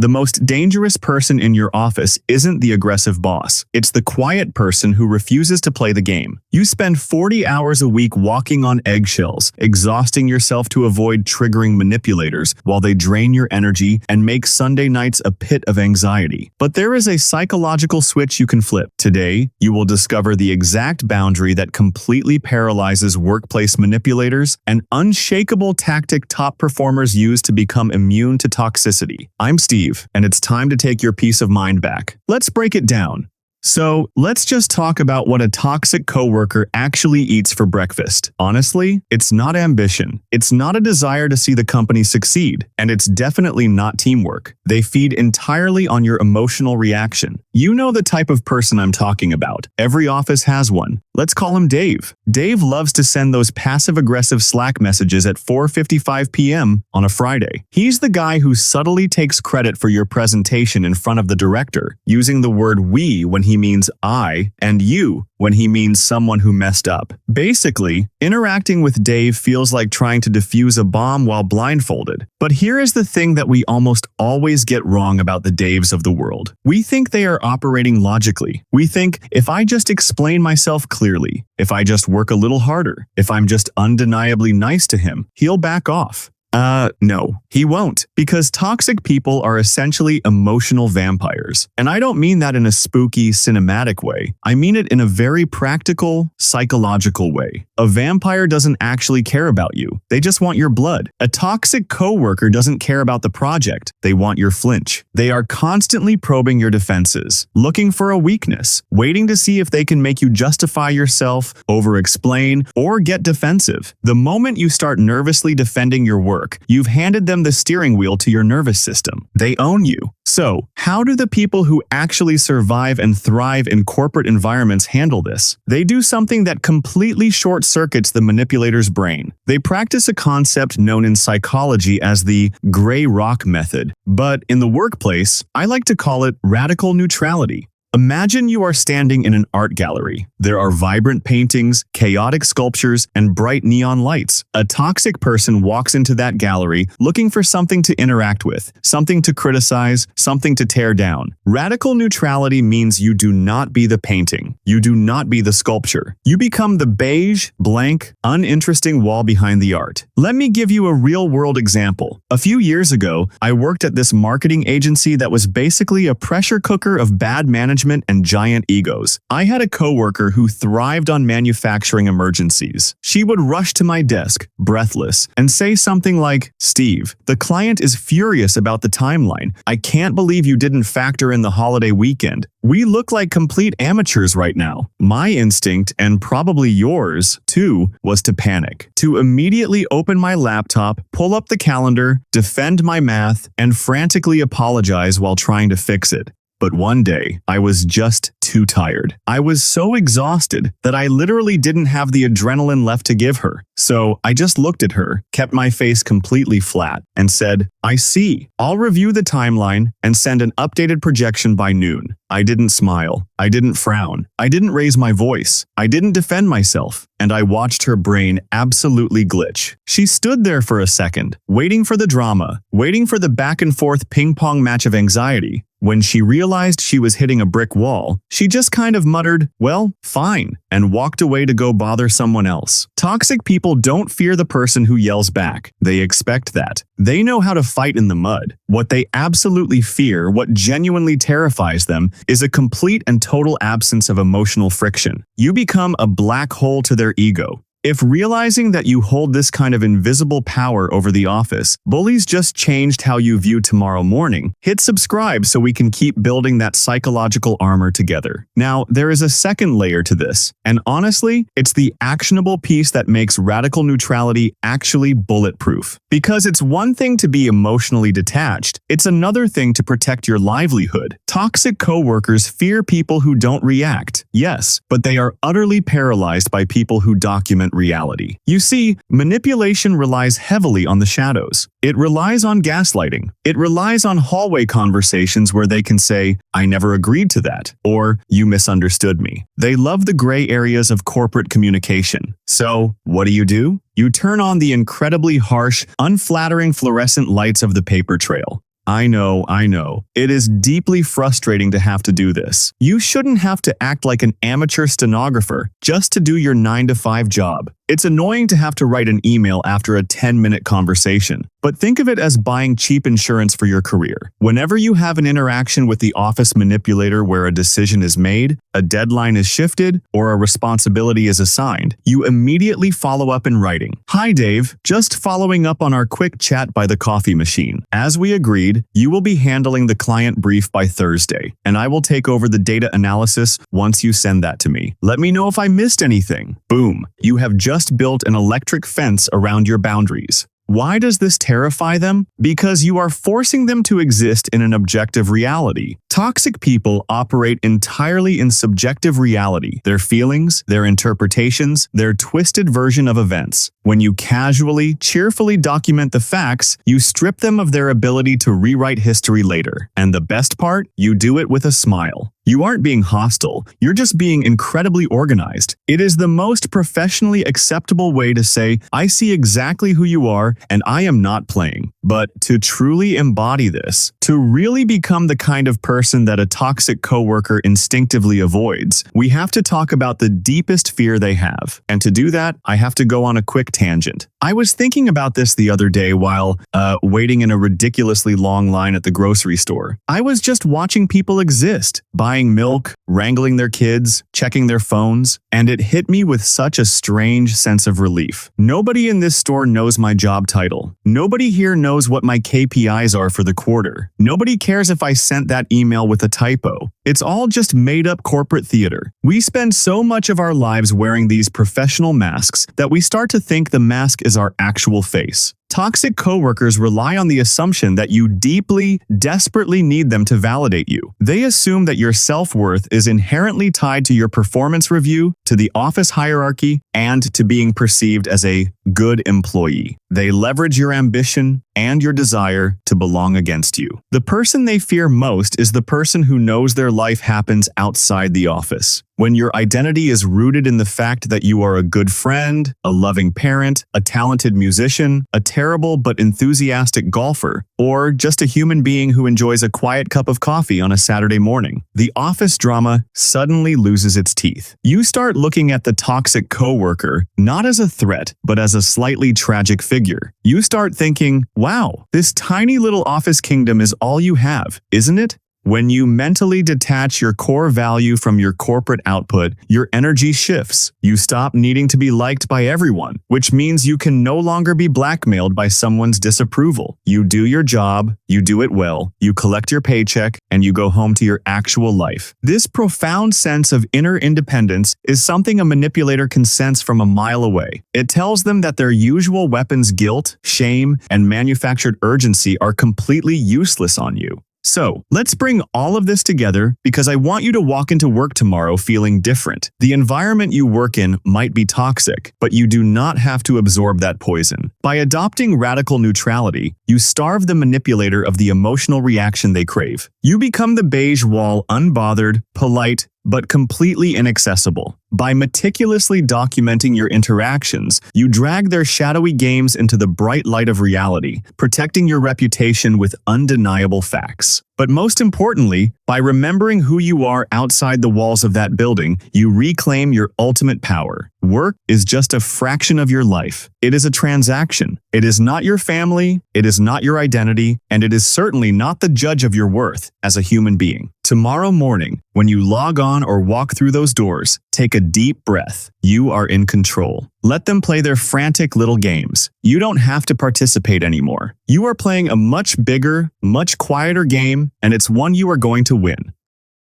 The most dangerous person in your office isn't the aggressive boss. It's the quiet person who refuses to play the game. You spend 40 hours a week walking on eggshells, exhausting yourself to avoid triggering manipulators while they drain your energy and make Sunday nights a pit of anxiety. But there is a psychological switch you can flip. Today, you will discover the exact boundary that completely paralyzes workplace manipulators, an unshakable tactic top performers use to become immune to toxicity. I'm Steve, and it's time to take your peace of mind back. Let's break it down. So, let's just talk about what a toxic coworker actually eats for breakfast. Honestly, it's not ambition. It's not a desire to see the company succeed, and it's definitely not teamwork. They feed entirely on your emotional reaction. You know the type of person I'm talking about. Every office has one. Let's call him Dave. Dave loves to send those passive-aggressive Slack messages at 4:55 p.m. on a Friday. He's the guy who subtly takes credit for your presentation in front of the director, using the word "we" when he means "I" and "you" when he means someone who messed up. Basically, interacting with Dave feels like trying to defuse a bomb while blindfolded. But here is the thing that we almost always get wrong about the Daves of the world. We think they are operating logically. We think, if I just explain myself clearly, if I just work a little harder, if I'm just undeniably nice to him, he'll back off. No, he won't, because toxic people are essentially emotional vampires. And I don't mean that in a spooky, cinematic way. I mean it in a very practical, psychological way. A vampire doesn't actually care about you. They just want your blood. A toxic coworker doesn't care about the project. They want your flinch. They are constantly probing your defenses, looking for a weakness, waiting to see if they can make you justify yourself, over-explain, or get defensive. The moment you start nervously defending your work, you've handed them the steering wheel to your nervous system. They own you. So, how do the people who actually survive and thrive in corporate environments handle this? They do something that completely short-circuits the manipulator's brain. They practice a concept known in psychology as the gray rock method. But in the workplace, I like to call it radical neutrality. Imagine you are standing in an art gallery. There are vibrant paintings, chaotic sculptures, and bright neon lights. A toxic person walks into that gallery looking for something to interact with, something to criticize, something to tear down. Radical neutrality means you do not be the painting. You do not be the sculpture. You become the beige, blank, uninteresting wall behind the art. Let me give you a real-world example. A few years ago, I worked at this marketing agency that was basically a pressure cooker of bad management and giant egos. I had a coworker who thrived on manufacturing emergencies. She would rush to my desk, breathless, and say something like, "Steve, the client is furious about the timeline. I can't believe you didn't factor in the holiday weekend. We look like complete amateurs right now." My instinct, and probably yours too, was to panic, to immediately open my laptop, pull up the calendar, defend my math, and frantically apologize while trying to fix it. But one day, I was just too tired. I was so exhausted that I literally didn't have the adrenaline left to give her. So I just looked at her, kept my face completely flat, and said, "I see. I'll review the timeline and send an updated projection by noon." I didn't smile. I didn't frown. I didn't raise my voice. I didn't defend myself. And I watched her brain absolutely glitch. She stood there for a second, waiting for the drama, waiting for the back-and-forth ping-pong match of anxiety. When she realized she was hitting a brick wall, she just kind of muttered, "Well, fine," and walked away to go bother someone else. Toxic people don't fear the person who yells back. They expect that. They know how to fight in the mud. What they absolutely fear, what genuinely terrifies them, is a complete and total absence of emotional friction. You become a black hole to their ego. If realizing that you hold this kind of invisible power over the office, bullies just changed how you view tomorrow morning, hit subscribe so we can keep building that psychological armor together. Now, there is a second layer to this, and honestly, it's the actionable piece that makes radical neutrality actually bulletproof. Because it's one thing to be emotionally detached, it's another thing to protect your livelihood. Toxic coworkers fear people who don't react, yes, but they are utterly paralyzed by people who document reality. You see, manipulation relies heavily on the shadows. It relies on gaslighting. It relies on hallway conversations where they can say, "I never agreed to that," or "You misunderstood me." They love the gray areas of corporate communication. So, what do? You turn on the incredibly harsh, unflattering fluorescent lights of the paper trail. I know. It is deeply frustrating to have to do this. You shouldn't have to act like an amateur stenographer just to do your 9-to-5 job. It's annoying to have to write an email after a 10-minute conversation, but think of it as buying cheap insurance for your career. Whenever you have an interaction with the office manipulator where a decision is made, a deadline is shifted, or a responsibility is assigned, you immediately follow up in writing. Hi Dave, just following up on our quick chat by the coffee machine. As we agreed, you will be handling the client brief by Thursday, and I will take over the data analysis once you send that to me. Let me know if I missed anything. Boom, you have just built an electric fence around your boundaries. Why does this terrify them? Because you are forcing them to exist in an objective reality. Toxic people operate entirely in subjective reality, their feelings, their interpretations, their twisted version of events. When you casually, cheerfully document the facts, you strip them of their ability to rewrite history later. And the best part? You do it with a smile. You aren't being hostile, you're just being incredibly organized. It is the most professionally acceptable way to say, I see exactly who you are and I am not playing. But to truly embody this, to really become the kind of person that a toxic coworker instinctively avoids, we have to talk about the deepest fear they have. And to do that, I have to go on a quick tangent. I was thinking about this the other day while waiting in a ridiculously long line at the grocery store. I was just watching people exist, buying milk, wrangling their kids, checking their phones, and it hit me with such a strange sense of relief. Nobody in this store knows my job title. Nobody here knows what my KPIs are for the quarter. Nobody cares if I sent that email with a typo. It's all just made-up corporate theater. We spend so much of our lives wearing these professional masks that we start to think the mask is our actual face. Toxic coworkers rely on the assumption that you deeply, desperately need them to validate you. They assume that your self-worth is inherently tied to your performance review, to the office hierarchy, and to being perceived as a good employee. They leverage your ambition and your desire to belong against you. The person they fear most is the person who knows their life happens outside the office. When your identity is rooted in the fact that you are a good friend, a loving parent, a talented musician, a terrible but enthusiastic golfer, or just a human being who enjoys a quiet cup of coffee on a Saturday morning, the office drama suddenly loses its teeth. You start looking at the toxic coworker not as a threat, but as a slightly tragic figure. You start thinking, wow, this tiny little office kingdom is all you have, isn't it? When you mentally detach your core value from your corporate output, your energy shifts. You stop needing to be liked by everyone, which means you can no longer be blackmailed by someone's disapproval. You do your job, you do it well, you collect your paycheck, and you go home to your actual life. This profound sense of inner independence is something a manipulator can sense from a mile away. It tells them that their usual weapons, guilt, shame, and manufactured urgency are completely useless on you. So, let's bring all of this together because I want you to walk into work tomorrow feeling different. The environment you work in might be toxic, but you do not have to absorb that poison. By adopting radical neutrality, you starve the manipulator of the emotional reaction they crave. You become the beige wall, unbothered, polite, but completely inaccessible. By meticulously documenting your interactions, you drag their shadowy games into the bright light of reality, protecting your reputation with undeniable facts. But most importantly, by remembering who you are outside the walls of that building, you reclaim your ultimate power. Work is just a fraction of your life. It is a transaction. It is not your family, it is not your identity, and it is certainly not the judge of your worth as a human being. Tomorrow morning, when you log on or walk through those doors, take a deep breath. You are in control. Let them play their frantic little games. You don't have to participate anymore. You are playing a much bigger, much quieter game, and it's one you are going to win.